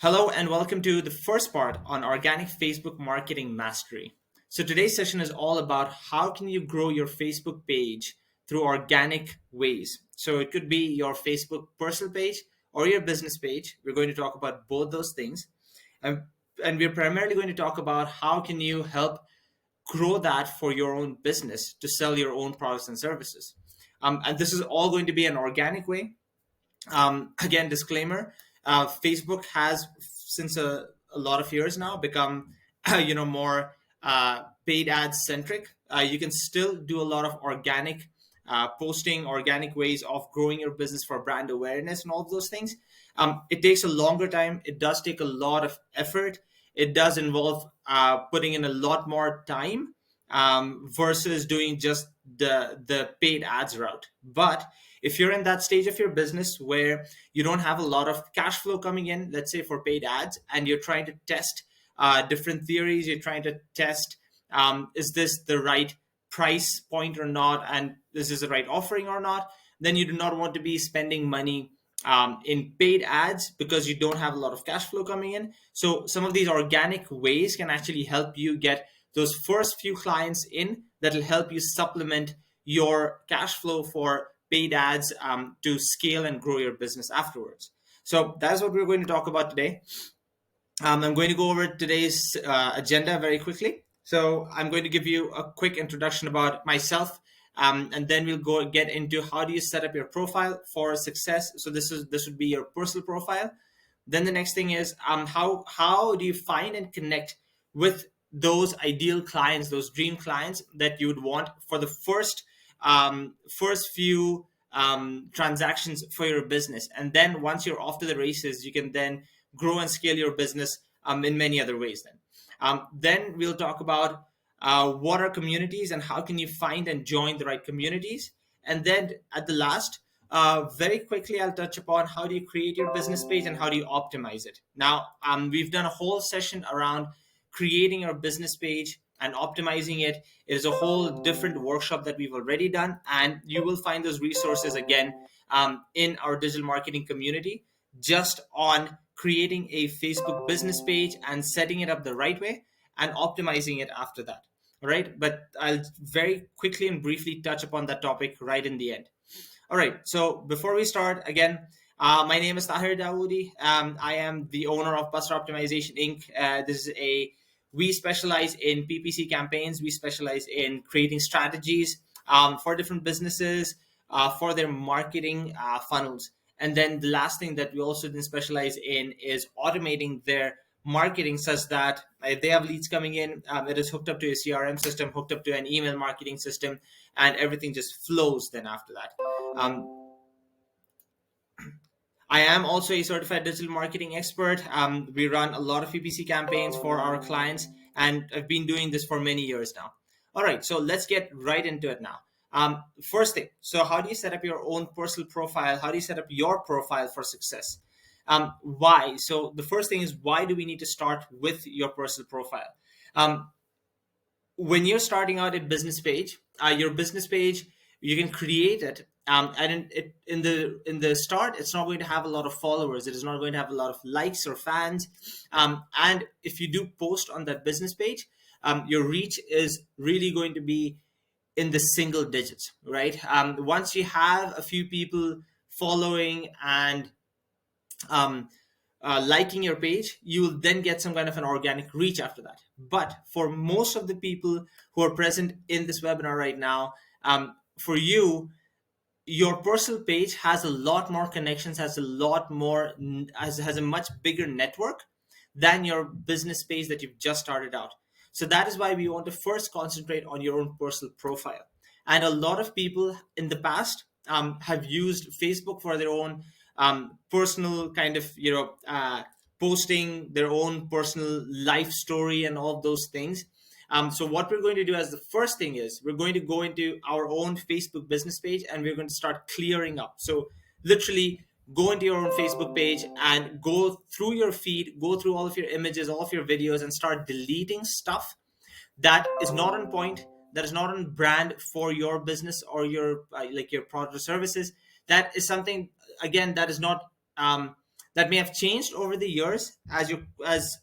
Hello and welcome to the first part on organic Facebook marketing mastery. So today's session is all about how can you grow your Facebook page through organic ways. So it could be your Facebook personal page or your business page. We're going to talk about both those things. And, and we're primarily going to talk about how can you help grow that for your own business to sell your own products and services. And this is all going to be an organic way. Again, disclaimer: Facebook has, since a lot of years now, become more paid ads centric. You can still do a lot of organic posting, organic ways of growing your business for brand awareness and all of those things. It takes a longer time. It does take a lot of effort. It does involve putting in a lot more time versus doing just the paid ads route. But if you're in that stage of your business where you don't have a lot of cash flow coming in, let's say for paid ads, and you're trying to test different theories, you're trying to test is this the right price point or not, and this is the right offering or not, then you do not want to be spending money in paid ads because you don't have a lot of cash flow coming in. So some of these organic ways can actually help you get those first few clients in that will help you supplement your cash flow for paid ads to scale and grow your business afterwards. So that's what we're going to talk about today. I'm going to go over today's agenda very quickly. So I'm going to give you a quick introduction about myself, and then we'll go get into how do you set up your profile for success. So this would be your personal profile. Then the next thing is how do you find and connect with those ideal clients, those dream clients that you would want for the first few transactions for your business. And then once you're off to the races, you can then grow and scale your business in many other ways. Then we'll talk about what are communities and how can you find and join the right communities. And then at the last, very quickly, I'll touch upon how do you create your business page and how do you optimize it. Now, we've done a whole session around creating your business page and optimizing it. It is a whole different workshop that we've already done, and you will find those resources again in our digital marketing community, just on creating a Facebook business page and setting it up the right way and optimizing it after that. All right, but I'll very quickly and briefly touch upon that topic right in the end. All right, so before we start, again, my name is Tahir Dawoodi. I am the owner of Buster Optimization Inc. We specialize in PPC campaigns. We specialize in creating strategies for different businesses for their marketing funnels. And then the last thing that we also then specialize in is automating their marketing such that if they have leads coming in, it is hooked up to a CRM system, hooked up to an email marketing system, and everything just flows then after that. I am also a certified digital marketing expert. We run a lot of PPC campaigns for our clients, and I've been doing this for many years now. All right, so let's get right into it now. First thing, so how do you set up your own personal profile? How do you set up your profile for success? Why? So the first thing is, why do we need to start with your personal profile? When you're starting out a business page, your business page, you can create it, and in the start, it's not going to have a lot of followers. It is not going to have a lot of likes or fans. And if you do post on that business page, your reach is really going to be in the single digits, right? Once you have a few people following and liking your page, you will then get some kind of an organic reach after that. But for most of the people who are present in this webinar right now, for you, your personal page has a lot more connections, has a lot more, has a much bigger network than your business page that you've just started out. So that is why we want to first concentrate on your own personal profile. And a lot of people in the past have used Facebook for their own personal kind of, posting their own personal life story and all of those things. So what we're going to do as the first thing is we're going to go into our own Facebook business page and we're going to start clearing up. So literally go into your own Facebook page and go through your feed, go through all of your images, all of your videos, and start deleting stuff that is not on point, that is not on brand for your business or your like your product or services. That is something, again, that is not that may have changed over the years as you as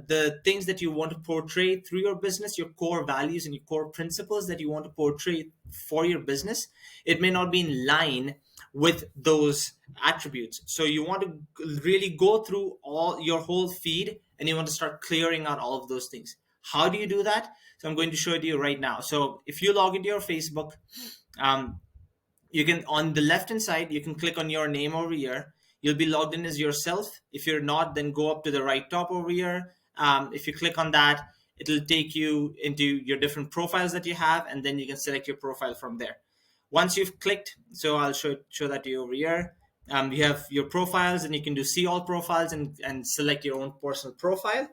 the things that you want to portray through your business, your core values and your core principles that you want to portray for your business, it may not be in line with those attributes. So you want to really go through all your whole feed and you want to start clearing out all of those things. How do you do that? So I'm going to show it to you right now. So if you log into your Facebook, um, you can, on the left hand side, you can click on your name over here. You'll be logged in as yourself. If you're not, then go up to the right top over here. If you click on that, it'll take you into your different profiles that you have, and then you can select your profile from there. Once you've clicked, so I'll show that to you over here. You have your profiles, and you can do see all profiles and select your own personal profile.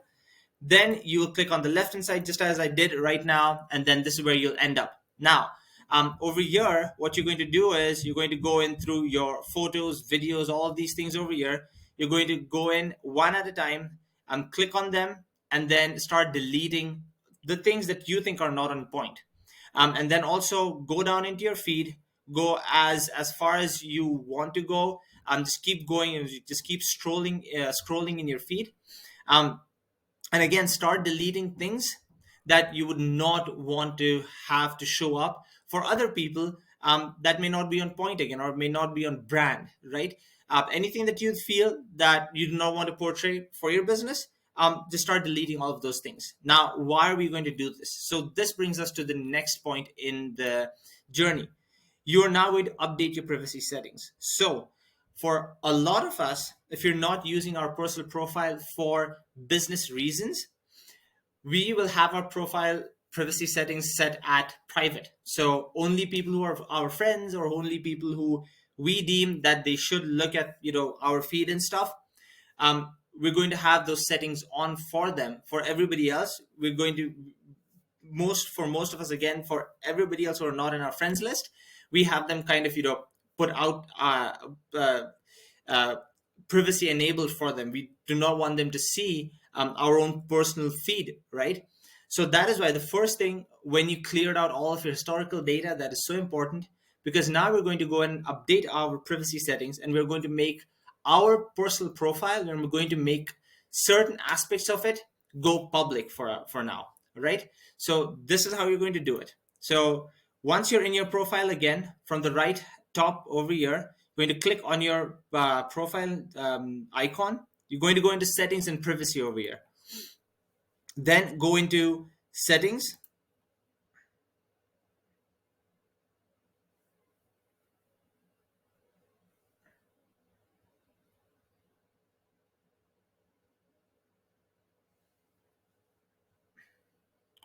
Then you will click on the left hand side, just as I did right now, and then this is where you'll end up. Now, over here, what you're going to do is you're going to go in through your photos, videos, all of these things over here. You're going to go in one at a time and click on them, and then start deleting the things that you think are not on point. And then also go down into your feed, go as far as you want to go. Just keep going and just keep scrolling in your feed. Um, and again, start deleting things that you would not want to have to show up for other people, that may not be on point again, or may not be on brand, right? Anything that you feel that you do not want to portray for your business, just start deleting all of those things. Now, why are we going to do this? So this brings us to the next point in the journey. You are now going to update your privacy settings. So for a lot of us, if you're not using our personal profile for business reasons, we will have our profile privacy settings set at private. So only people who are our friends, or only people who we deem that they should look at, our feed and stuff, we're going to have those settings on for them. For everybody else, we're going to, most of us, again, for everybody else who are not in our friends list, we have them kind of put out privacy enabled for them. We do not want them to see our own personal feed, right? So that is why the first thing, when you cleared out all of your historical data, that is so important, because now we're going to go and update our privacy settings, and we're going to make our personal profile, and we're going to make certain aspects of it go public for now, right? So this is how you're going to do it. So once you're in your profile, again, from the right top over here, you're going to click on your profile icon. You're going to go into settings and privacy over here. Then go into settings.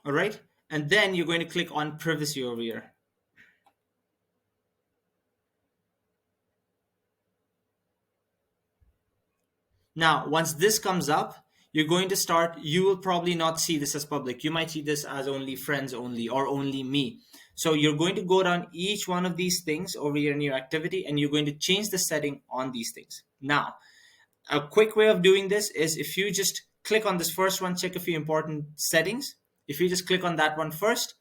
All right. And then you're going to click on privacy over here. Now, once this comes up, you're going to start, you will probably not see this as public. You might see this as only friends only, or only me. So you're going to go down each one of these things over here in your activity, and you're going to change the setting on these things. Now, a quick way of doing this is, if you just click on this first one, check a few important settings. If you just click on that one first,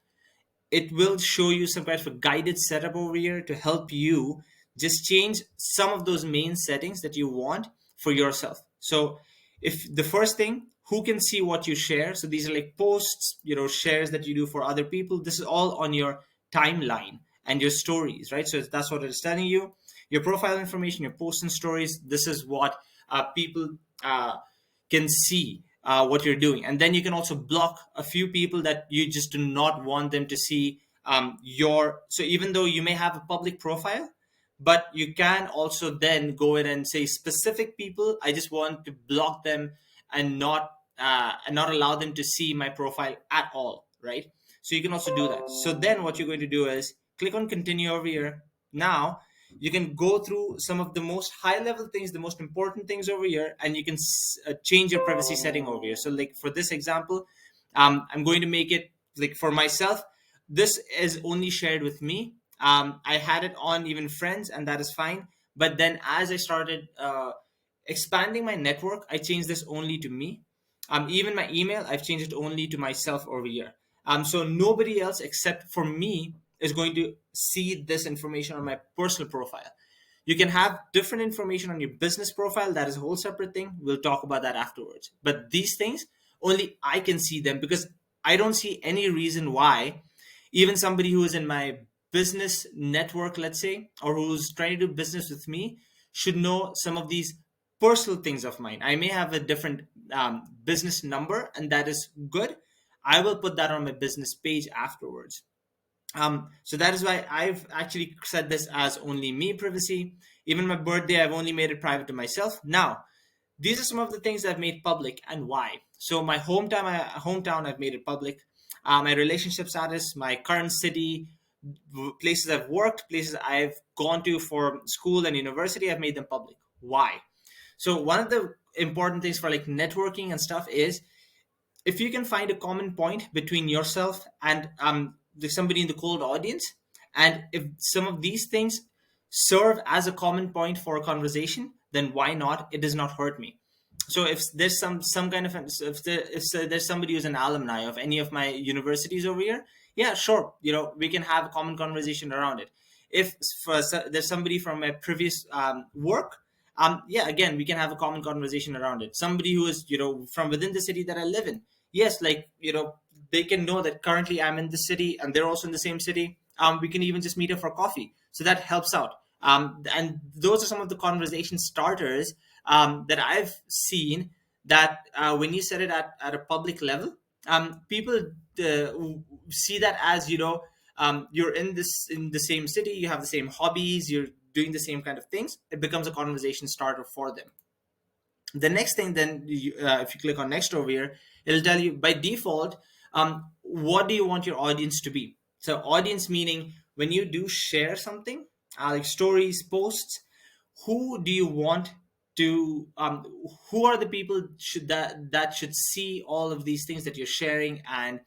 it will show you some kind of a guided setup over here to help you just change some of those main settings that you want for yourself. So if the first thing, who can see what you share? So these are like posts, shares that you do for other people. This is all on your timeline and your stories, right? So that's what it's telling you. Your profile information, your posts and stories, this is what people can see what you're doing. And then you can also block a few people that you just do not want them to see so even though you may have a public profile, but you can also then go in and say, specific people, I just want to block them and not allow them to see my profile at all, right? So you can also do that. So then what you're going to do is click on continue over here. Now you can go through some of the most high level things, the most important things over here, and you can change your privacy setting over here. So like for this example, I'm going to make it like for myself, this is only shared with me. I had it on even friends, and that is fine. But then as I started expanding my network, I changed this only to me. Even my email, I've changed it only to myself over here. So nobody else except for me is going to see this information on my personal profile. You can have different information on your business profile. That is a whole separate thing. We'll talk about that afterwards. But these things, only I can see them, because I don't see any reason why even somebody who is in my business network, let's say, or who's trying to do business with me, should know some of these personal things of mine. I may have a different business number, and that is good. I will put that on my business page afterwards. So that is why I've actually set this as only me privacy. Even my birthday, I've only made it private to myself. Now, these are some of the things I've made public and why. So my hometown, I've made it public. My relationship status, my current city, places I've worked, places I've gone to for school and university, I've made them public. Why? So one of the important things for like networking and stuff is, if you can find a common point between yourself and somebody in the cold audience, and if some of these things serve as a common point for a conversation, then why not? It does not hurt me. So if there's some kind of, if there's somebody who's an alumni of any of my universities over here, yeah, sure, we can have a common conversation around it. If there's somebody from my previous work, yeah, again, we can have a common conversation around it. Somebody who is from within the city that I live in, yes, like they can know that currently I'm in the city and they're also in the same city. We can even just meet up for coffee, so that helps out. And those are some of the conversation starters that I've seen, that when you set it at a public level, people see that as you're in the same city, you have the same hobbies, you're doing the same kind of things. It becomes a conversation starter for them. The next thing, then, if you click on next over here, it'll tell you by default, what do you want your audience to be. So audience meaning, when you do share something, like stories, posts, who do you want to who are the people that should see all of these things that you're sharing and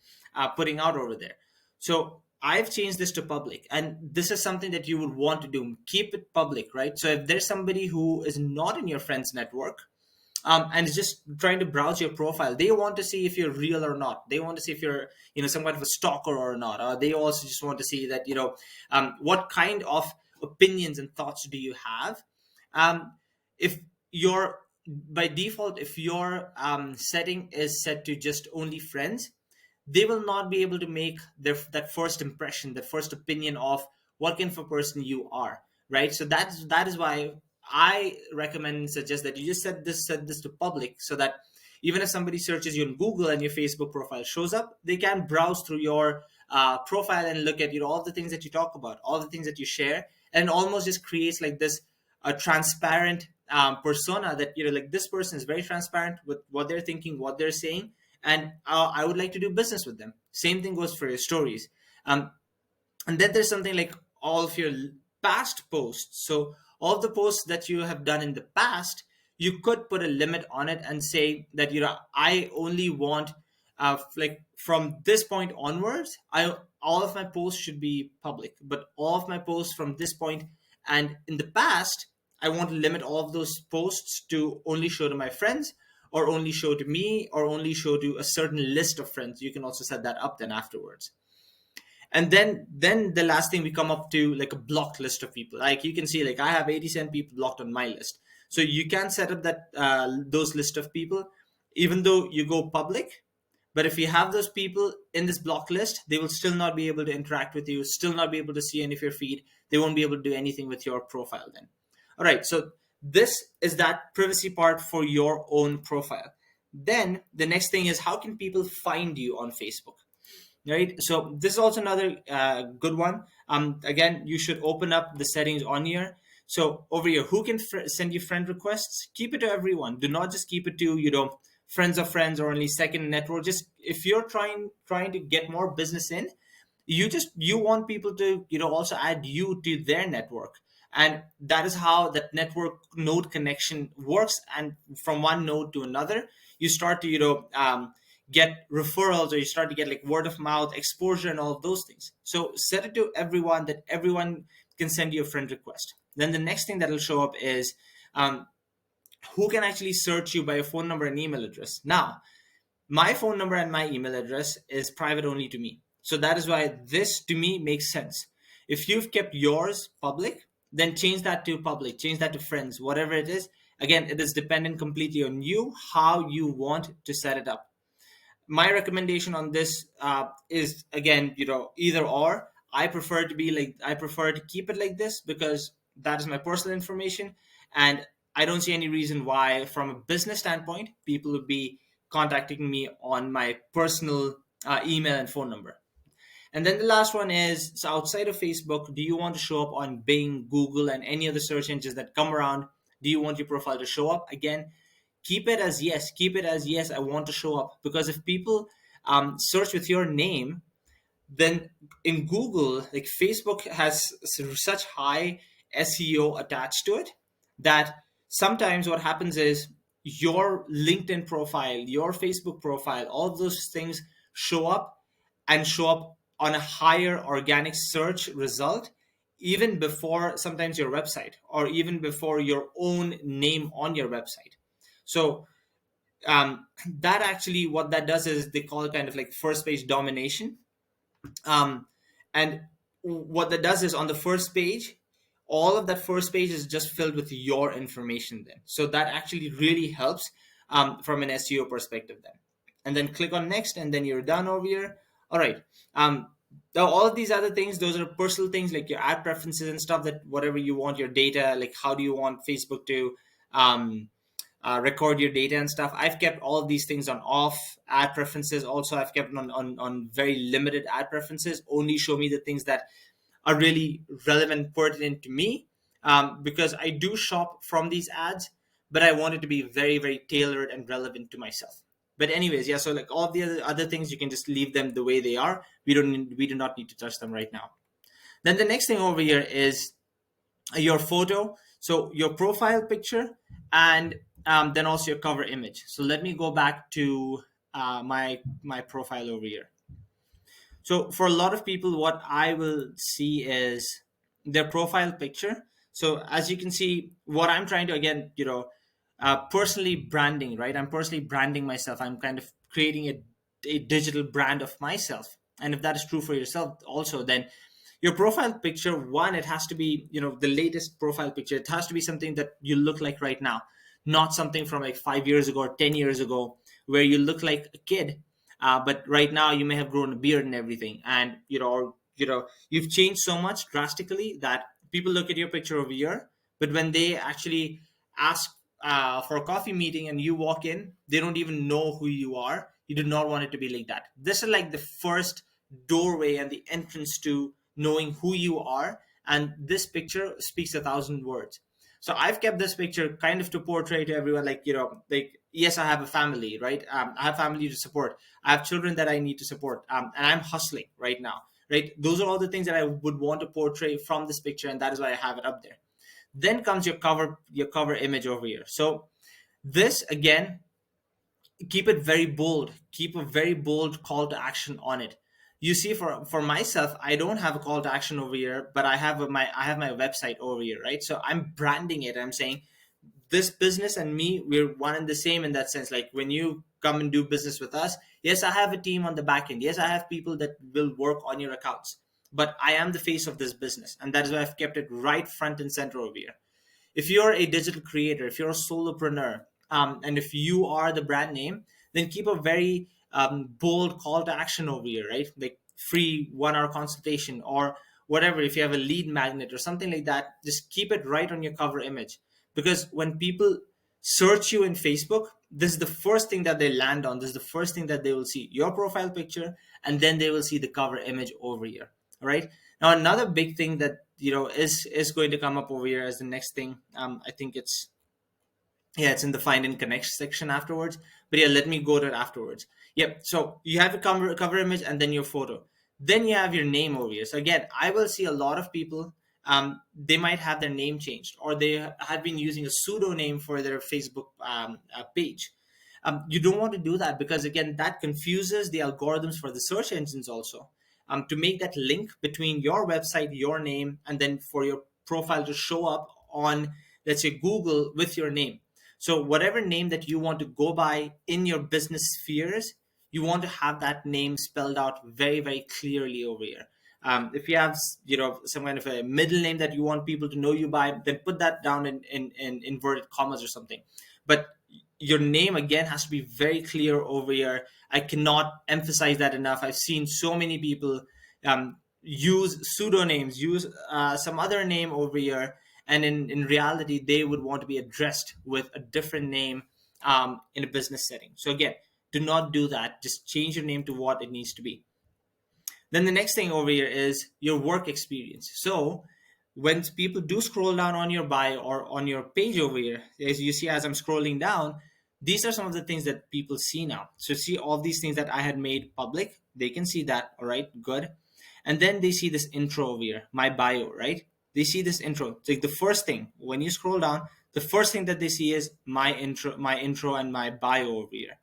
putting out over there. So I've changed this to public, and this is something that you would want to do. Keep it public, right? So if there's somebody who is not in your friends network, and is just trying to browse your profile, they want to see if you're real or not. They want to see if you're some kind of a stalker or not. Or they also just want to see that what kind of opinions and thoughts do you have. If your By default, if your setting is set to just only friends, they will not be able to make that first impression, that first opinion of what kind of a person you are, right? So that is why I recommend and suggest that you just set this to public, so that even if somebody searches you on Google and your Facebook profile shows up, they can browse through your profile and look at all the things that you talk about, all the things that you share, and almost just creates like this a transparent persona, that like this person is very transparent with what they're thinking, what they're saying, and I would like to do business with them. Same thing goes for your stories. And then there's something like all of your past posts. So all of the posts that you have done in the past, you could put a limit on it and say that I only want like from this point onwards, I all of my posts should be public, but all of my posts from this point and in the past, I want to limit all of those posts to only show to my friends, or only show to me, or only show to a certain list of friends. You can also set that up then afterwards. And then the last thing, we come up to like a blocked list of people. Like you can see, like I have 87 people blocked on my list. So you can set up that those list of people, even though you go public. But if you have those people in this block list, they will still not be able to interact with you, still not be able to see any of your feed. They won't be able to do anything with your profile then. All right, so this is that privacy part for your own profile. Then the next thing is, how can people find you on Facebook? Right, so this is also another good one. Again, you should open up the settings on here. So over here, who can send you friend requests? Keep it to everyone. Do not just keep it to friends of friends or only second network. Just if you're trying to get more business in, you want people to also add you to their network. And that is how that network node connection works. And from one node to another, you start to get referrals, or you start to get like word of mouth exposure and all of those things. So set it to everyone, that everyone can send you a friend request. Then the next thing that will show up is who can actually search you by your phone number and email address. Now, my phone number and my email address is private only to me. So that is why this to me makes sense. If you've kept yours public, then change that to public, change that to friends, whatever it is. Again, it is dependent completely on you, how you want to set it up. My recommendation on this is, again, either or. I prefer to keep it like this because that is my personal information, and I don't see any reason why, from a business standpoint, people would be contacting me on my personal email and phone number. And then the last one is, so outside of Facebook, do you want to show up on Bing, Google, and any other search engines that come around? Do you want your profile to show up? Again, keep it as yes. Keep it as yes, I want to show up. Because if people search with your name, then in Google, like Facebook has such high SEO attached to it that sometimes what happens is your LinkedIn profile, your Facebook profile, all of those things show up and show up on a higher organic search result even before sometimes your website, or even before your own name on your website. So that actually, what that does is they call it kind of like first page domination. um, and what that does is, on the first page, all of that first page is just filled with your information then. So that actually really helps from an SEO perspective then. And then click on next, and then you're done over here. All right. Now all of these other things, those are personal things like your ad preferences and stuff, that whatever you want your data, like how do you want Facebook to um, record your data and stuff. I've kept all of these things on off. Ad preferences also, I've kept on very limited ad preferences. Only show me the things that are really relevant, pertinent to me, because I do shop from these ads, but I want it to be very, very tailored and relevant to myself. But anyways, yeah. So like all of the other things, you can just leave them the way they are. We do not need to touch them right now. Then the next thing over here is your photo, so your profile picture, and then also your cover image. So let me go back to my profile over here. So for a lot of people, what I will see is their profile picture. So as you can see, what I'm trying to, again, personally branding, right? I'm personally branding myself. I'm kind of creating a digital brand of myself. And if that is true for yourself also, then your profile picture, one, it has to be, the latest profile picture. It has to be something that you look like right now, not something from like 5 years ago or 10 years ago, where you look like a kid, but right now you may have grown a beard and everything, and you've changed so much drastically that people look at your picture over here, but when they actually ask for a coffee meeting and you walk in, they don't even know who you are. You do not want it to be like that. This is like the first doorway and the entrance to knowing who you are, and this picture speaks 1,000 words. So I've kept this picture kind of to portray to everyone, like, like, yes, I have a family, right? I have family to support. I have children that I need to support, and I'm hustling right now, right? Those are all the things that I would want to portray from this picture, and that is why I have it up there. Then comes your cover image over here. So this, again, keep it very bold. Keep a very bold call to action on it. You see, for myself, I don't have a call to action over here, but I have my website over here, right? So I'm branding it. I'm saying this business and me, we're one and the same in that sense. Like, when you come and do business with us, yes, I have a team on the back end. Yes, I have people that will work on your accounts, but I am the face of this business, and that is why I've kept it right front and center over here. If you're a digital creator, if you're a solopreneur, and if you are the brand name, then keep a very bold call to action over here, right? Like free 1 hour consultation or whatever. If you have a lead magnet or something like that, just keep it right on your cover image. Because when people search you in Facebook, this is the first thing that they land on. This is the first thing that they will see, your profile picture, and then they will see the cover image over here. All right. Now, another big thing that is going to come up over here as the next thing. I think it's in the find and connect section afterwards. But yeah, let me go to it afterwards. Yep. So you have a cover image and then your photo. Then you have your name over here. So again, I will see a lot of people. They might have their name changed, or they have been using a pseudonym for their Facebook page. You don't want to do that, because again, that confuses the algorithms for the search engines also. To make that link between your website, your name, and then for your profile to show up on, let's say, Google with your name. So whatever name that you want to go by in your business spheres, you want to have that name spelled out very, very clearly over here. If you have, some kind of a middle name that you want people to know you by, then put that down in inverted commas or something. But your name again has to be very clear over here. I cannot emphasize that enough. I've seen so many people use pseudonyms, use some other name over here, and in reality, they would want to be addressed with a different name in a business setting. So again, do not do that. Just change your name to what it needs to be. Then the next thing over here is your work experience. So when people do scroll down on your bio or on your page over here, as you see as I'm scrolling down, these are some of the things that people see now. So see all these things that I had made public, they can see that. All right, good. And then they see this intro over here, my bio, right? They see this intro. It's like the first thing when you scroll down, the first thing that they see is my intro and my bio over here.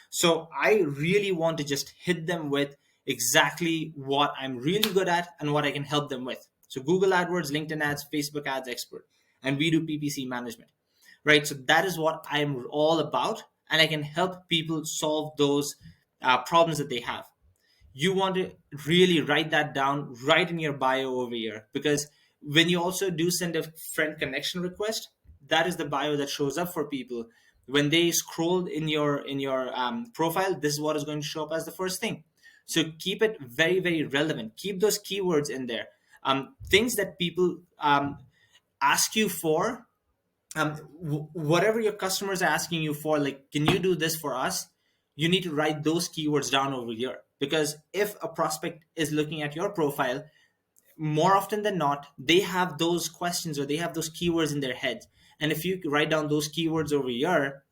So I really want to just hit them with exactly what I'm really good at and what I can help them with. So Google AdWords, LinkedIn ads, Facebook ads expert, and we do PPC management, right? So that is what I'm all about, and I can help people solve those problems that they have. You want to really write that down right in your bio over here, because when you also do send a friend connection request, that is the bio that shows up for people when they scroll in your profile. This is what is going to show up as the first thing. So keep it very, very relevant. Keep those keywords in there, things that people ask you for, whatever your customers are asking you for, like, can you do this for us? You need to write those keywords down over here, because if a prospect is looking at your profile, more often than not, they have those questions or they have those keywords in their heads. And if you write down those keywords over here,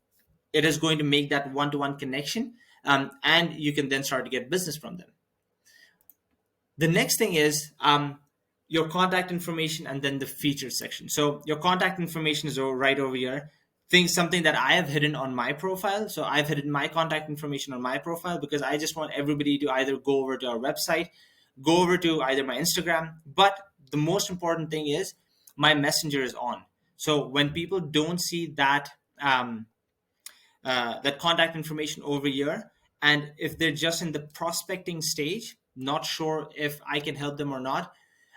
it is going to make that one-to-one connection, and you can then start to get business from them. The next thing is your contact information and then the features section. So your contact information is right over here. Something that I have hidden on my profile. So I've hidden my contact information on my profile because I just want everybody to either go over to our website, go over to either my Instagram. But the most important thing is my messenger is on. So when people don't see that contact information over here, and if they're just in the prospecting stage, not sure if I can help them or not,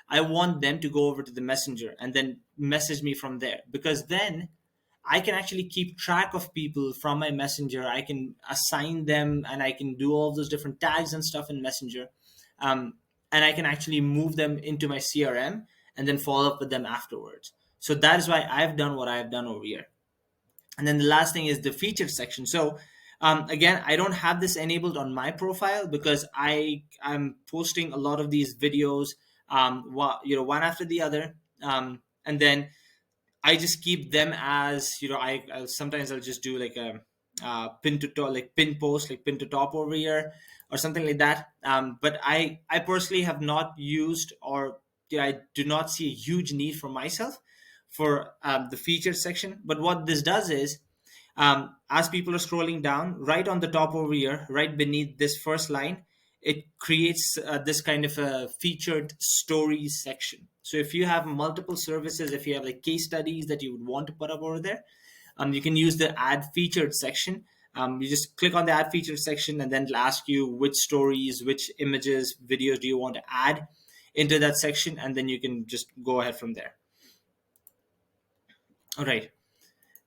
I want them to go over to the messenger and then message me from there, because then I can actually keep track of people from my messenger. I can assign them and I can do all those different tags and stuff in messenger, and I can actually move them into my CRM and then follow up with them afterwards. So that is why I've done what I've done over here. And then the last thing is the featured section. So again, I don't have this enabled on my profile because I'm posting a lot of these videos, one after the other, and then I just keep them as, sometimes I'll just do like a pin to top, like pin post, like pin to top over here or something like that. But I personally have not used, or I do not see a huge need for myself for the featured section. But what this does is, as people are scrolling down, right on the top over here, right beneath this first line, it creates this kind of a featured stories section. So if you have multiple services, if you have like case studies that you would want to put up over there, you can use the add featured section. You just click on the add featured section, and then it'll ask you which stories, which images, videos do you want to add into that section, and then you can just go ahead from there. All right.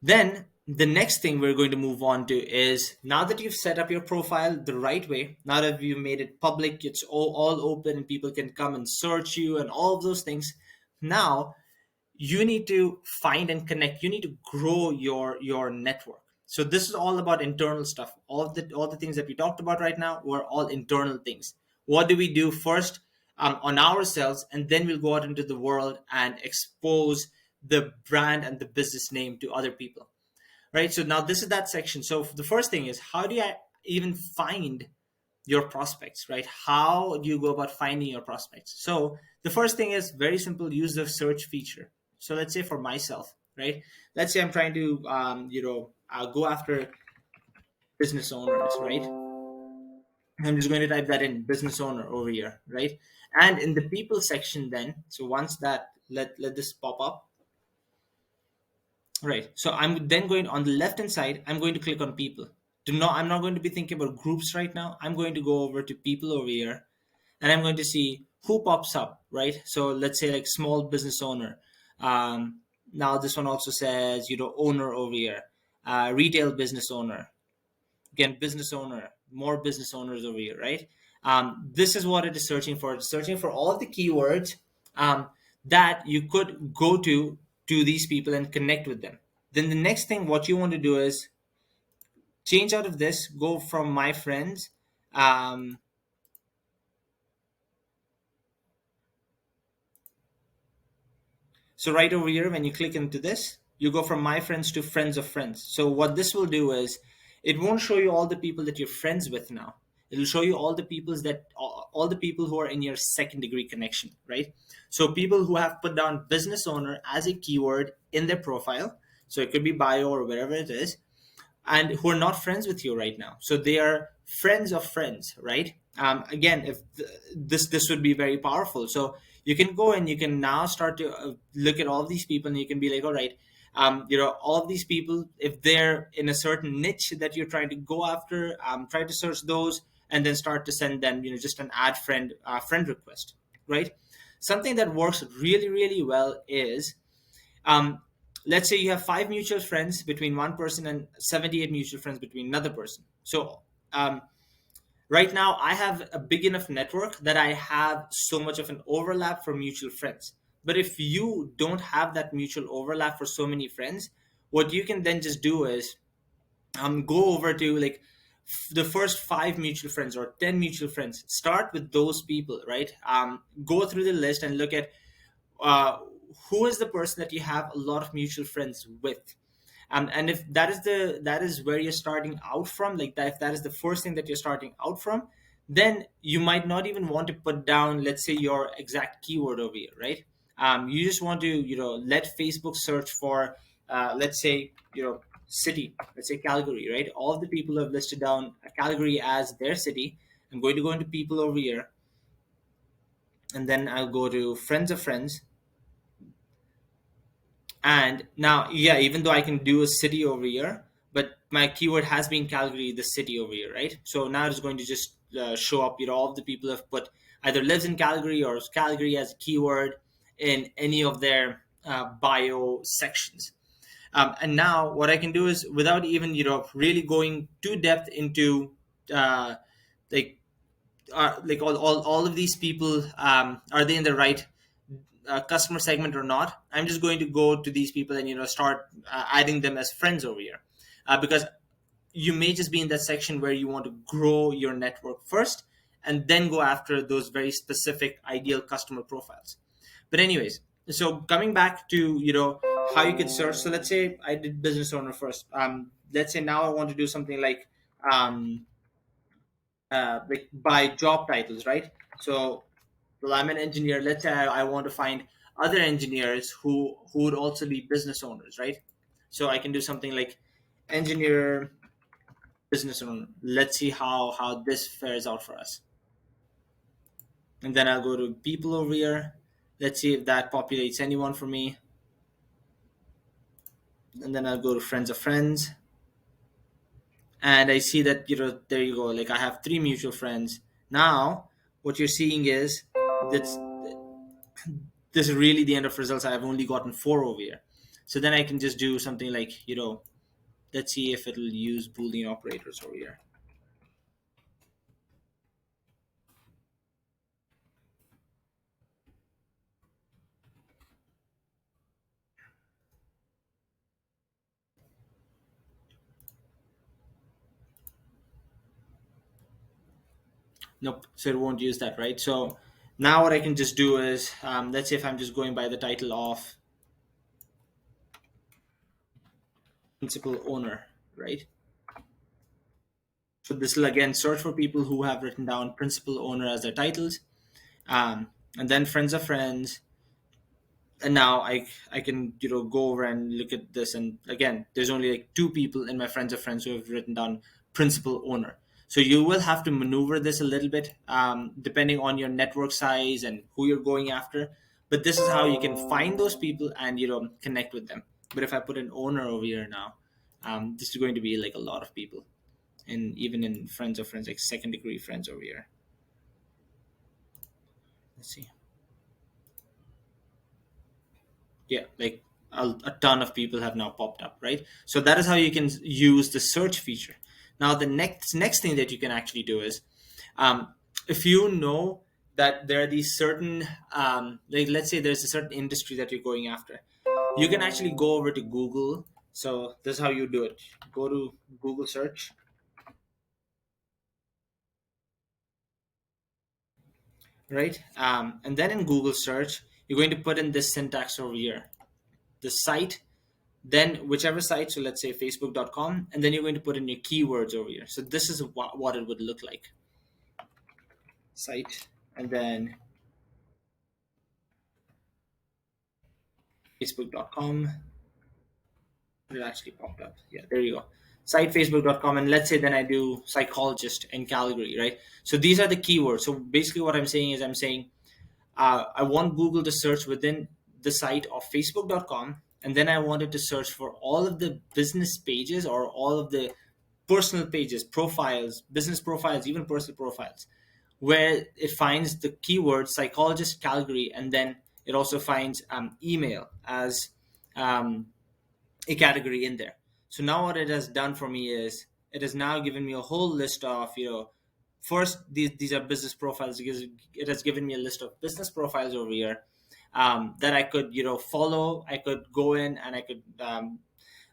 Then the next thing we're going to move on to is, now that you've set up your profile the right way, now that you've made it public, it's all open and people can come and search you and all of those things. Now you need to find and connect. You need to grow your network. So this is all about internal stuff. All the things that we talked about right now were all internal things. What do we do first on ourselves, and then we'll go out into the world and expose the brand and the business name to other people, right? So now this is that section. So the first thing is, how do I even find your prospects, right? How do you go about finding your prospects? So the first thing is very simple: use the search feature. So let's say for myself, right? Let's say I'm trying to go after business owners, right? I'm just going to type that in, business owner over here, right? And in the people section then, so once that, let this pop up. Right. So I'm then going on the left hand side, I'm going to click on people. I'm not going to be thinking about groups right now. I'm going to go over to people over here, and I'm going to see who pops up, right? So let's say like small business owner. Now this one also says, owner over here, retail business owner, again business owner, more business owners over here, right? This is what it is searching for. It's searching for all the keywords um, that you could go to these people and connect with them. Then the next thing what you want to do is change out of this, go from my friends. um, So right over here, when you click into this, you go from my friends to friends of friends. So what this will do is it won't show you all the people that you're friends with now. It'll show you all the people who are in your second degree connection, right? So people who have put down business owner as a keyword in their profile. So it could be bio or wherever it is, and who are not friends with you right now. So they are friends of friends, right? Again, if this would be very powerful. So you can go and you can now start to look at all of these people, and you can be like, all right, all of these people, if they're in a certain niche that you're trying to go after, try to search those, and then start to send them, just an add friend friend request, right? Something that works really really well is um, let's say you have five mutual friends between one person and 78 mutual friends between another person. So um, right now I have a big enough network that I have so much of an overlap for mutual friends. But if you don't have that mutual overlap for so many friends, what you can then just do is go over to like the first five mutual friends or 10 mutual friends, start with those people, right? Go through the list and look at uh, who is the person that you have a lot of mutual friends with. And if that is where you're starting out from, like that, if that is the first thing that you're starting out from, then you might not even want to put down, let's say, your exact keyword over here, right? You just want to let Facebook search for let's say city, let's say Calgary, right? All the people have listed down Calgary as their city. I'm going to go into people over here, and then I'll go to friends of friends. And now, yeah, even though I can do a city over here, but my keyword has been Calgary, the city over here, right? So now it's going to just show up, all of the people have put either lives in Calgary or Calgary as a keyword in any of their bio sections. And now what I can do is, without even, really going too depth into uh, like, all of these people, are they in the right customer segment or not? I'm just going to go to these people and start adding them as friends over here, because you may just be in that section where you want to grow your network first and then go after those very specific ideal customer profiles. But anyways, so coming back to how you could search. So let's say I did business owner first. Let's say now I want to do something like by job titles, right? So, well, I'm an engineer. Let's say I want to find other engineers who would also be business owners, right? So I can do something like engineer business owner. Let's see how this fares out for us. And then I'll go to people over here. Let's see if that populates anyone for me. And then I'll go to friends of friends. And I see that there you go. Like I have three mutual friends. Now what you're seeing is that's this is really the end of results. I've only gotten four over here. So then I can just do something like, let's see if it'll use Boolean operators over here. Nope. So it won't use that, right? So now what I can just do is, let's say if I'm just going by the title of principal owner, right? So this will again search for people who have written down principal owner as their titles, and then friends of friends. And now I can go over and look at this, and again there's only like two people in my friends of friends who have written down principal owner. So you will have to maneuver this a little bit, depending on your network size and who you're going after. But this is how you can find those people and connect with them. But if I put an owner over here now, this is going to be like a lot of people, and even in friends of friends, like second degree friends over here. Let's see. Yeah, like a ton of people have now popped up, right? So that is how you can use the search feature. Now the next thing that you can actually do is, if you know that there are these certain, like let's say there's a certain industry that you're going after, you can actually go over to Google. So this is how you do it. Go to Google search, right? And then in Google search, you're going to put in this syntax over here, the site, then whichever site, so let's say facebook.com, and then you're going to put in your keywords over here. So this is what it would look like. Site, and then facebook.com. It actually popped up. Yeah, there you go. Site facebook.com, and let's say then I do psychologist in Calgary, right? So these are the keywords. So basically what I'm saying is, I'm saying I want Google to search within the site of facebook.com, and then I wanted to search for all of the business pages or all of the personal pages, profiles, business profiles, even personal profiles, where it finds the keyword psychologist Calgary, and then it also finds email as um, a category in there. So now what it has done for me is, it has now given me a whole list of, first, these are business profiles, because it has given me a list of business profiles over here, that I could, follow. I could go in and I could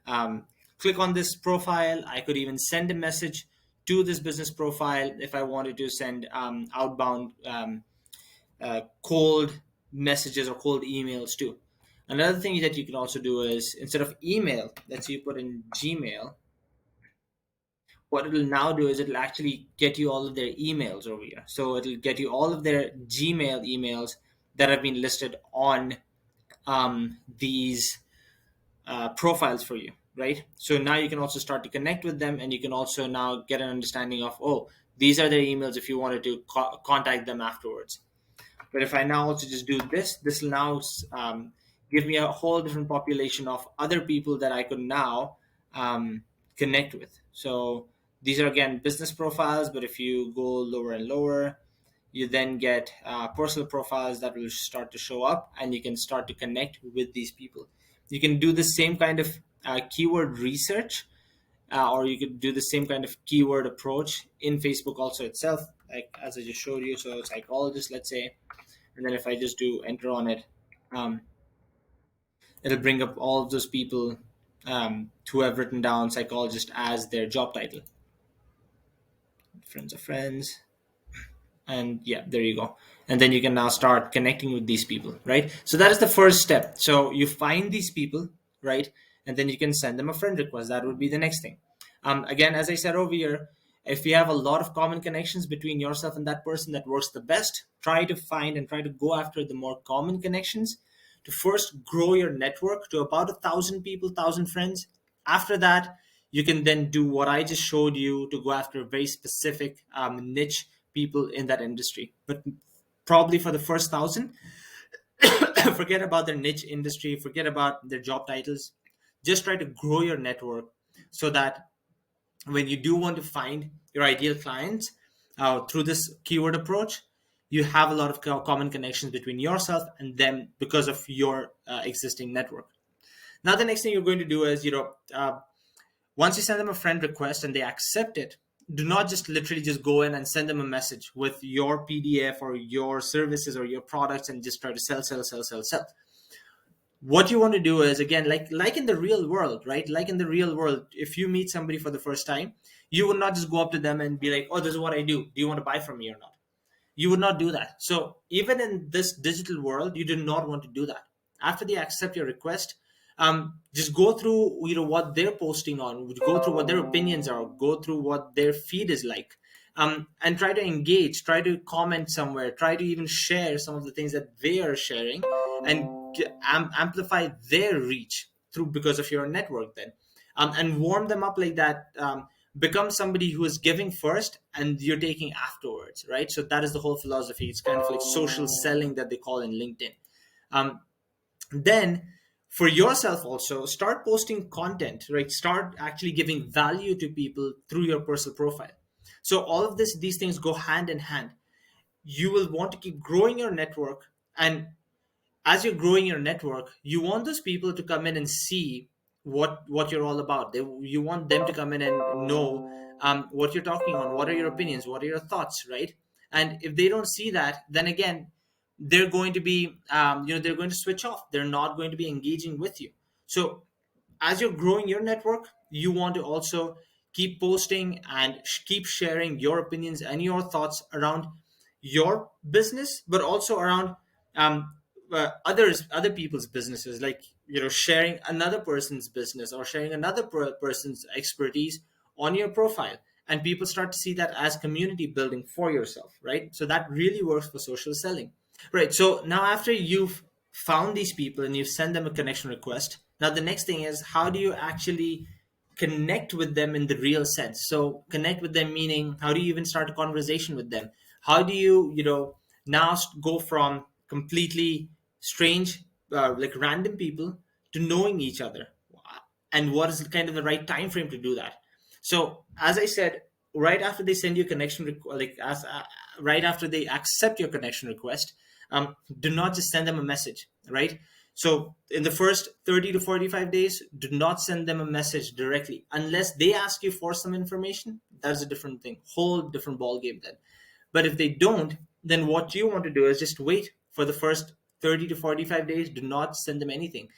um, click on this profile. I could even send a message to this business profile if I wanted to send outbound cold messages or cold emails too. Another thing that you can also do is, instead of email, let's say you put in Gmail, what it'll now do is it'll actually get you all of their emails over here. So it'll get you all of their Gmail emails that have been listed on these profiles for you, right? So now you can also start to connect with them, and you can also now get an understanding of, oh, these are their emails if you wanted to contact them afterwards. But if I now also just do this, this will now give me a whole different population of other people that I could now connect with. So these are again business profiles, but if you go lower and lower, you then get personal profiles that will start to show up, and you can start to connect with these people. You can do the same kind of keyword research, or you could do the same kind of keyword approach in Facebook also itself, like as I just showed you. So psychologist, let's say, and then if I just do enter on it, um, it'll bring up all of those people who have written down psychologist as their job title. Friends of friends, and yeah, there you go. And then you can now start connecting with these people, right? So that is the first step. So you find these people, right? And then you can send them a friend request. That would be the next thing. Again, as I said over here, if you have a lot of common connections between yourself and that person, that works the best. Try to find and try to go after the more common connections to first grow your network to about 1,000 people, 1,000 friends. After that, you can then do what I just showed you to go after very specific niche people in that industry. But probably for the first 1,000, forget about their niche industry, forget about their job titles. Just try to grow your network so that when you do want to find your ideal clients through this keyword approach, you have a lot of common connections between yourself and them because of your existing network. Now, the next thing you're going to do is, once you send them a friend request and they accept it, do not just literally just go in and send them a message with your PDF or your services or your products and just try to sell, sell, sell, sell, sell. What you want to do is, again, like in the real world, right? Like in the real world, if you meet somebody for the first time, you would not just go up to them and be like, oh, this is what I do. Do you want to buy from me or not? You would not do that. So even in this digital world, you do not want to do that. After they accept your request, just go through what they're posting on, go through what their opinions are, go through what their feed is like, and try to engage, try to comment somewhere, try to even share some of the things that they are sharing, and amplify their reach through because of your network then, and warm them up like that. Become somebody who is giving first and you're taking afterwards, right? So that is the whole philosophy. It's kind of like social selling that they call in LinkedIn. Then for yourself also, start posting content, right? Start actually giving value to people through your personal profile. So all of these things go hand in hand. you will want to keep growing your network. And as you're growing your network, you want those people to come in and see what you're all about. You want them to come in and know what you're talking on, what are your opinions, what are your thoughts, right? And if they don't see that, then again, they're going to be they're going to switch off. They're not going to be engaging with you. So as you're growing your network, you want to also keep posting and keep sharing your opinions and your thoughts around your business, but also around um, other people's businesses, like sharing another person's business or sharing another person's expertise on your profile, and people start to see that as community building for yourself, right? So that really works for social selling. Right. So now after you've found these people and you've sent them a connection request, now the next thing is, how do you actually connect with them in the real sense? So connect with them meaning, how do you even start a conversation with them? How do you, now go from completely strange, like random people, to knowing each other? And what is kind of the right time frame to do that? So as I said, right after they send you a like as right after they accept your connection request, do not just send them a message, right? So in the first 30 to 45 days, do not send them a message directly unless they ask you for some information. That's a different thing, whole different ball game then. But if they don't, then what you want to do is just wait for the first 30 to 45 days. Do not send them anything.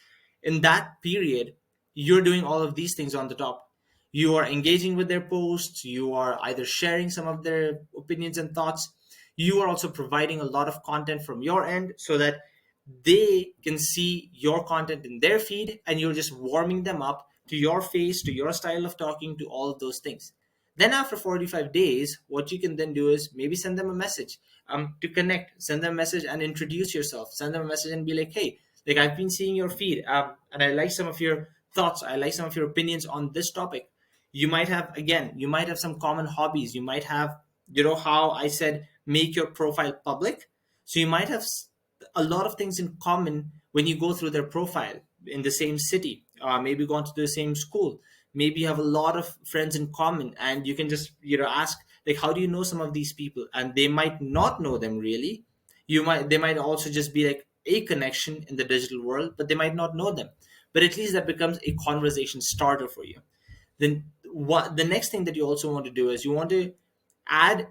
In that period, you're doing all of these things on the top. You are engaging with their posts, you are either sharing some of their opinions and thoughts. You are also providing a lot of content from your end so that they can see your content in their feed, and you're just warming them up to your face, to your style of talking, to all of those things. Then after 45 days, what you can then do is maybe send them a message, to connect. Send them a message and introduce yourself. Send them a message and be like, hey, like I've been seeing your feed, and I like some of your thoughts. I like some of your opinions on this topic. You might have some common hobbies. You might have, how I said, make your profile public. So you might have a lot of things in common when you go through their profile, in the same city, maybe gone to the same school. Maybe you have a lot of friends in common, and you can just ask, like, how do you know some of these people? And they might not know them really. They might also just be like a connection in the digital world, but they might not know them. But at least that becomes a conversation starter for you. Then what the next thing that you also want to do is, you want to add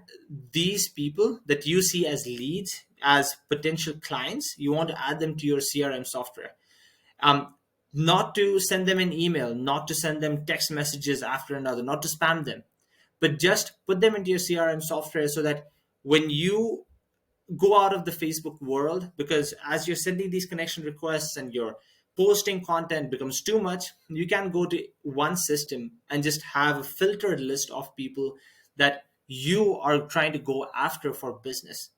these people that you see as leads, as potential clients. You want to add them to your CRM software. um, Not to send them an email, not to send them text messages after another, not to spam them, but just put them into your CRM software, so that when you go out of the Facebook world, because as you're sending these connection requests and you're posting content becomes too much, you can go to one system and just have a filtered list of people that you are trying to go after for business,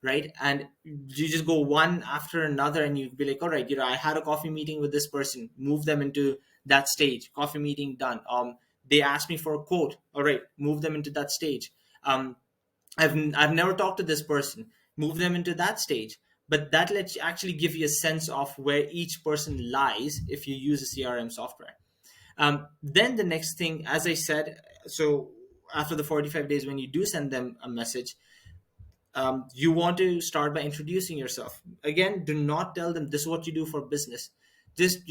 right? And you just go one after another, and you be like, all right, I had a coffee meeting with this person, move them into that stage. Coffee meeting done. They asked me for a quote, all right, move them into that stage. I've never talked to this person, move them into that stage. But that lets you actually give you a sense of where each person lies if you use a CRM software. Then the next thing, as I said, so after the 45 days, when you do send them a message, you want to start by introducing yourself. Again, do not tell them this is what you do for business. Just,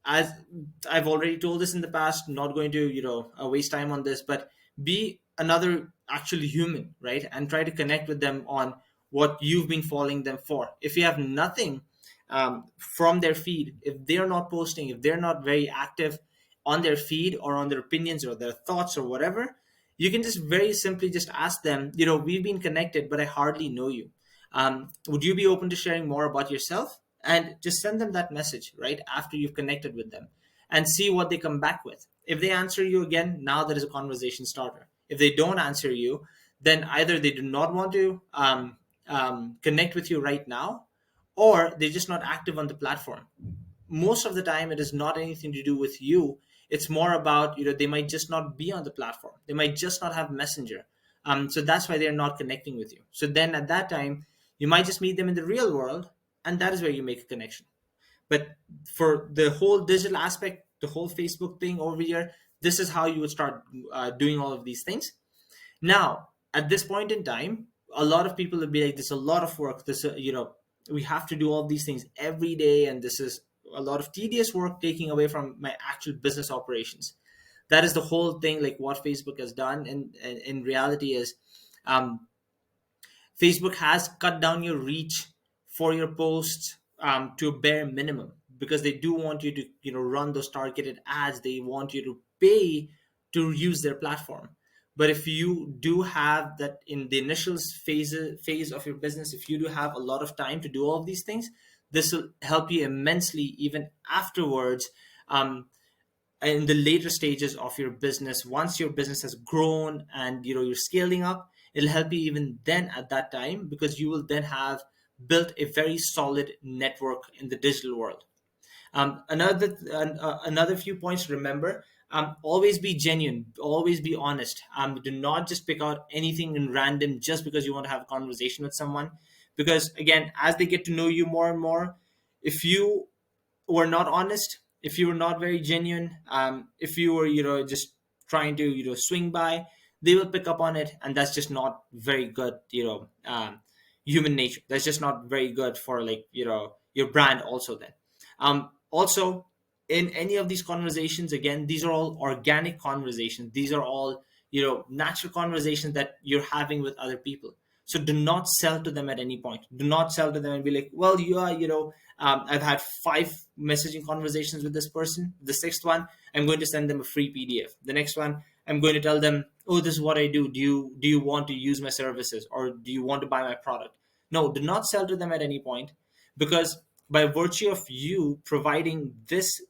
as I've already told this in the past, not going to, waste time on this, but be another actual human, right? And try to connect with them on what you've been following them for. If you have nothing from their feed, if they're not posting, if they're not very active on their feed or on their opinions or their thoughts or whatever, you can just very simply just ask them, we've been connected, but I hardly know you. Would you be open to sharing more about yourself? And just send them that message right after you've connected with them, and see what they come back with. If they answer you again, now there is a conversation starter. If they don't answer you, then either they do not want to connect with you right now, or they're just not active on the platform. Most of the time, it is not anything to do with you. It's more about, they might just not be on the platform, they might just not have Messenger. So that's why they're not connecting with you. So then at that time, you might just meet them in the real world, and that is where you make a connection. But for the whole digital aspect, the whole Facebook thing over here, this is how you would start doing all of these things. Now, at this point in time, a lot of people will be like, "There's a lot of work. This, we have to do all these things every day, and this is a lot of tedious work taking away from my actual business operations." That is the whole thing. Like what Facebook has done, and in reality is, um, Facebook has cut down your reach for your posts to a bare minimum, because they do want you to run those targeted ads. They want you to pay to use their platform. But if you do have that in the initial phase of your business, if you do have a lot of time to do all of these things, this will help you immensely even afterwards. In the later stages of your business, once your business has grown and you're scaling up, it'll help you even then at that time, because you will then have built a very solid network in the digital world. Another few points to remember: always be genuine, always be honest. Do not just pick out anything in random just because you want to have a conversation with someone, because again, as they get to know you more and more, if you were not honest, if you were not very genuine, if you were just trying to swing by, they will pick up on it, and that's just not very good. Human nature. That's just not very good for like your brand. Also, then, also in any of these conversations, again, these are all organic conversations. These are all natural conversations that you're having with other people. So do not sell to them at any point. Do not sell to them and be like, well, you are, I've had 5 messaging conversations with this person. The sixth one, I'm going to send them a free PDF. The next one, I'm going to tell them, oh, this is what I do. Do you want to use my services, or do you want to buy my product? No, do not sell to them at any point, because by virtue of you providing this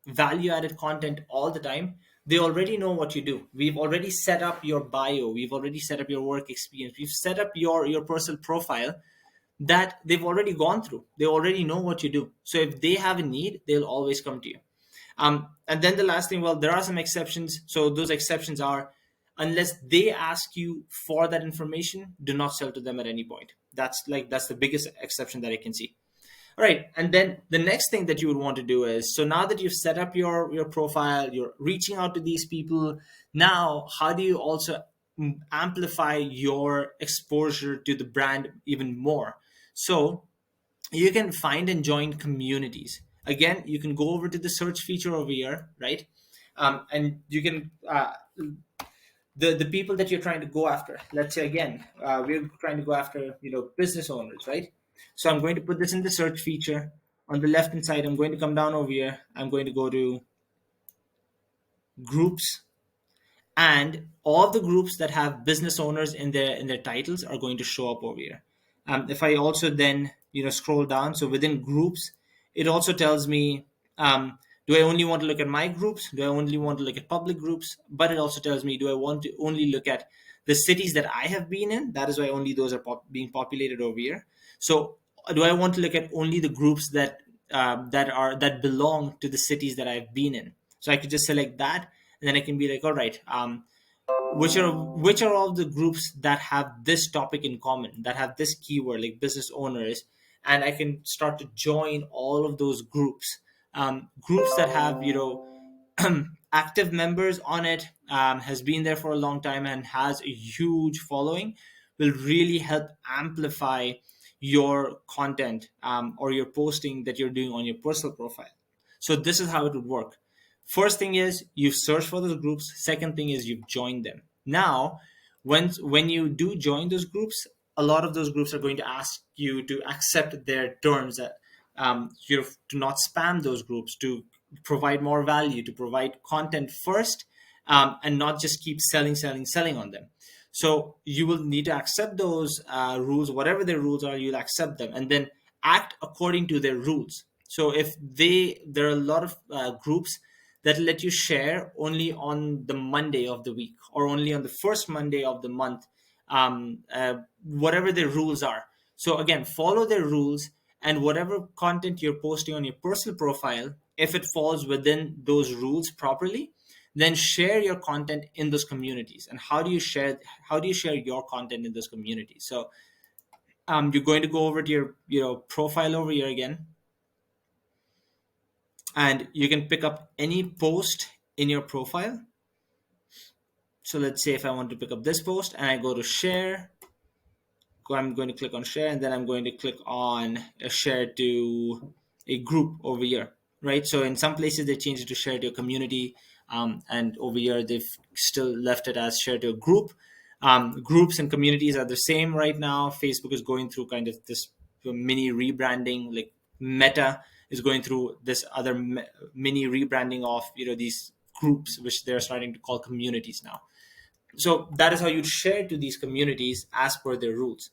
value added content all the time, they already know what you do. We've already set up your bio. We've already set up your work experience. We've set up your personal profile that they've already gone through. They already know what you do. So if they have a need, they'll always come to you. And then the last thing, well, there are some exceptions. So those exceptions are, unless they ask you for that information, do not sell to them at any point. That's the biggest exception that I can see. All right. And then the next thing that you would want to do is, so now that you've set up your profile, you're reaching out to these people. Now, how do you also amplify your exposure to the brand even more? So you can find and join communities. Again, you can go over to the search feature over here, right? And you can the people that you're trying to go after. Let's say again, we're trying to go after business owners, right? So I'm going to put this in the search feature. On the left hand side, I'm going to come down over here. I'm going to go to groups, and all of the groups that have business owners in their titles are going to show up over here. If I also then scroll down, so within groups, it also tells me, do I only want to look at my groups? Do I only want to look at public groups? But it also tells me, do I want to only look at the cities that I have been in? That is why only those are being populated over here. So do I want to look at only the groups that belong to the cities that I've been in? So I could just select that, and then I can be like, all right, which are all the groups that have this topic in common, that have this keyword like business owners, and I can start to join all of those groups. Groups that have active members on it, has been there for a long time and has a huge following, will really help amplify your content, or your posting that you're doing on your personal profile. So this is how it would work. First thing is you've searched for those groups. Second thing is you've joined them. Now, when you do join those groups, a lot of those groups are going to ask you to accept their terms, that to not spam those groups, to provide more value, to provide content first, and not just keep selling on them. So you will need to accept those rules, whatever their rules are. You'll accept them and then act according to their rules. So if there are a lot of groups that let you share only on the Monday of the week, or only on the first Monday of the month, whatever their rules are. So again, follow their rules, and whatever content you're posting on your personal profile, if it falls within those rules properly, then share your content in those communities. And how do you share your content in those communities? So you're going to go over to your profile over here again, and you can pick up any post in your profile. So let's say if I want to pick up this post and I go to share, I'm going to click on share, and then I'm going to click on a share to a group over here, right? So in some places they changed it to share to a community, and over here they've still left it as share to a group. Groups and communities are the same right now. Facebook is going through kind of this mini rebranding, like Meta is going through this other mini rebranding of these groups, which they're starting to call communities now. So that is how you share to these communities as per their rules.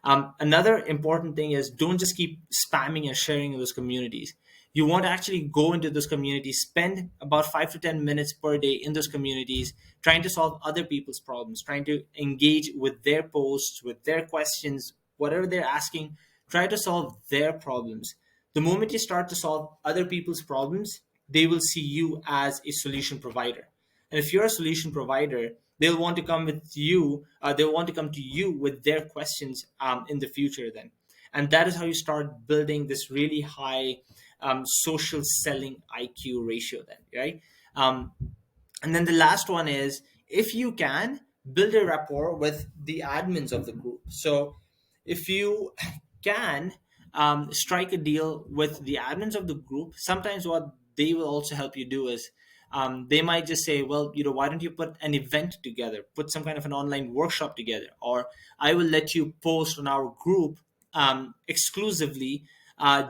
Another important thing is, don't just keep spamming and sharing in those communities. You want to actually go into those communities, spend about 5 to 10 minutes per day in those communities, trying to solve other people's problems, trying to engage with their posts, with their questions, whatever they're asking, try to solve their problems. The moment you start to solve other people's problems, they will see you as a solution provider. And if you're a solution provider, they'll want to come with you. They'll want to come to you with their questions in the future then. And that is how you start building this really high social selling IQ ratio then, right? Um, and then the last one is, if you can, build a rapport with the admins of the group. So if you can strike a deal with the admins of the group, sometimes what they will also help you do is, they might just say, well, why don't you put an event together, put some kind of an online workshop together, or I will let you post on our group exclusively,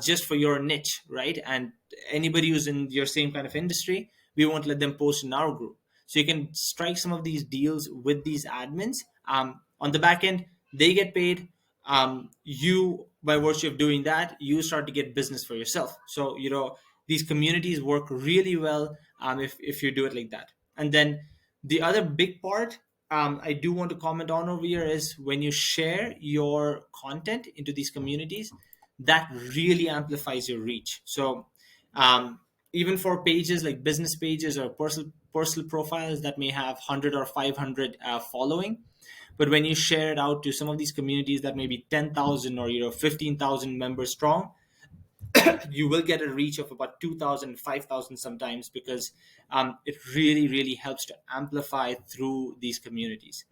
just for your niche, right? And anybody who's in your same kind of industry, we won't let them post in our group. So you can strike some of these deals with these admins. On the back end, they get paid. You, by virtue of doing that, you start to get business for yourself. So these communities work really well, if you do it like that. And then the other big part, I do want to comment on over here, is when you share your content into these communities, that really amplifies your reach. So um, even for pages like business pages or personal profiles that may have 100 or 500 following, but when you share it out to some of these communities that may be 10,000 or 15,000 members strong, you will get a reach of about 2,000, 5,000 sometimes, because it really, really helps to amplify through these communities.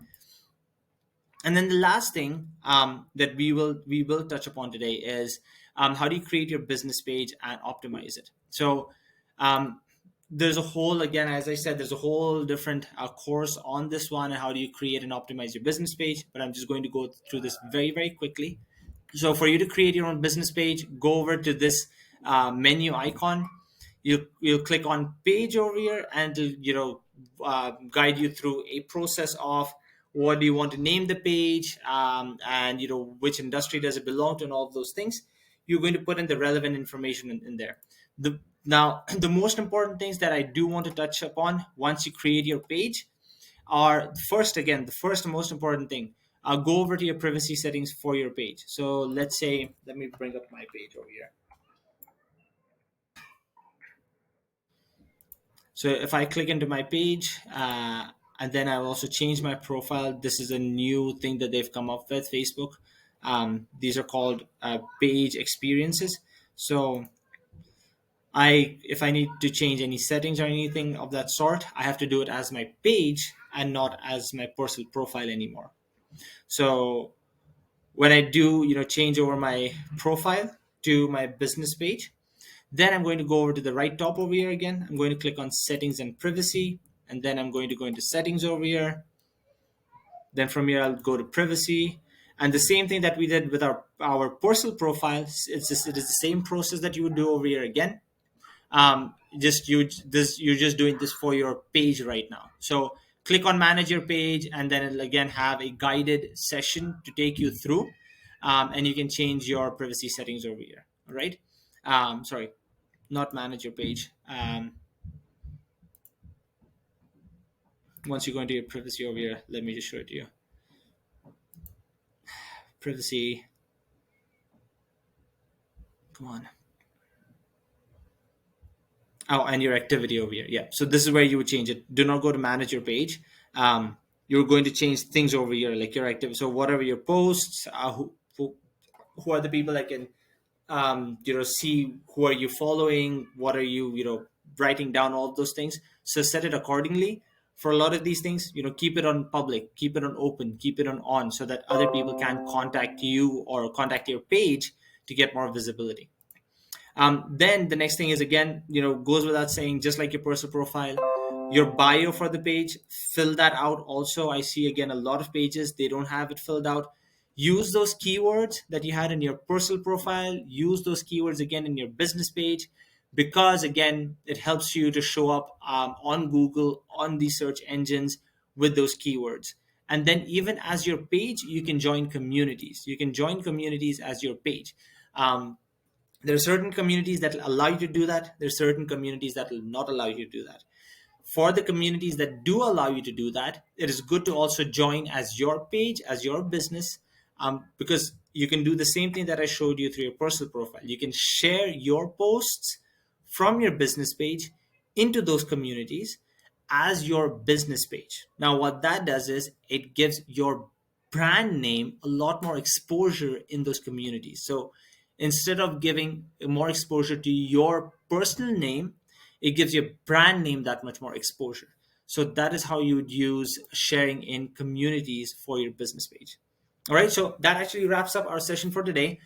And then the last thing that we will touch upon today is, how do you create your business page and optimize it. So um, there's a whole, again, as I said, there's a whole different course on this one, and how do you create and optimize your business page, but I'm just going to go through this very, very quickly. So for you to create your own business page, go over to this menu icon. You'll click on page over here, and it'll, guide you through a process of what do you want to name the page, and which industry does it belong to, and all of those things. You're going to put in the relevant information in there. Now, the most important things that I do want to touch upon once you create your page are, first, again, the first and most important thing, go over to your privacy settings for your page. So let's say, let me bring up my page over here. So if I click into my page, and then I'll also change my profile. This is a new thing that they've come up with, Facebook. These are called page experiences. So if I need to change any settings or anything of that sort, I have to do it as my page and not as my personal profile anymore. So when I do, change over my profile to my business page, then I'm going to go over to the right top over here again. I'm going to click on settings and privacy, and then I'm going to go into settings over here. Then from here, I'll go to privacy. And the same thing that we did with our personal profiles, it is the same process that you would do over here again. You're just doing this for your page right now. So click on manage your page, and then it'll again have a guided session to take you through, and you can change your privacy settings over here. All right. Sorry, not manage your page. Once you go into your privacy over here, let me just show it to you. Privacy. Come on. Oh, and your activity over here. Yeah. So this is where you would change it. Do not go to manage your page. You're going to change things over here, like your activity. So whatever your posts, who are the people that can, see who are you following, what are you, writing down, all of those things. So set it accordingly. For a lot of these things, keep it on public, keep it on open, keep it on so that other people can contact you or contact your page to get more visibility. Then the next thing is, again, goes without saying, just like your personal profile, your bio for the page, fill that out. Also, I see again a lot of pages, they don't have it filled out. Use those keywords that you had in your personal profile, use those keywords again in your business page, because again, it helps you to show up on Google, on the search engines with those keywords. And then even as your page, you can join communities. You can join communities as your page. There are certain communities that will allow you to do that. There are certain communities that will not allow you to do that. For the communities that do allow you to do that, it is good to also join as your page, as your business, because you can do the same thing that I showed you through your personal profile. You can share your posts from your business page into those communities as your business page. Now, what that does is it gives your brand name a lot more exposure in those communities. So instead of giving more exposure to your personal name, it gives your brand name that much more exposure. So that is how you would use sharing in communities for your business page. All right, so that actually wraps up our session for today.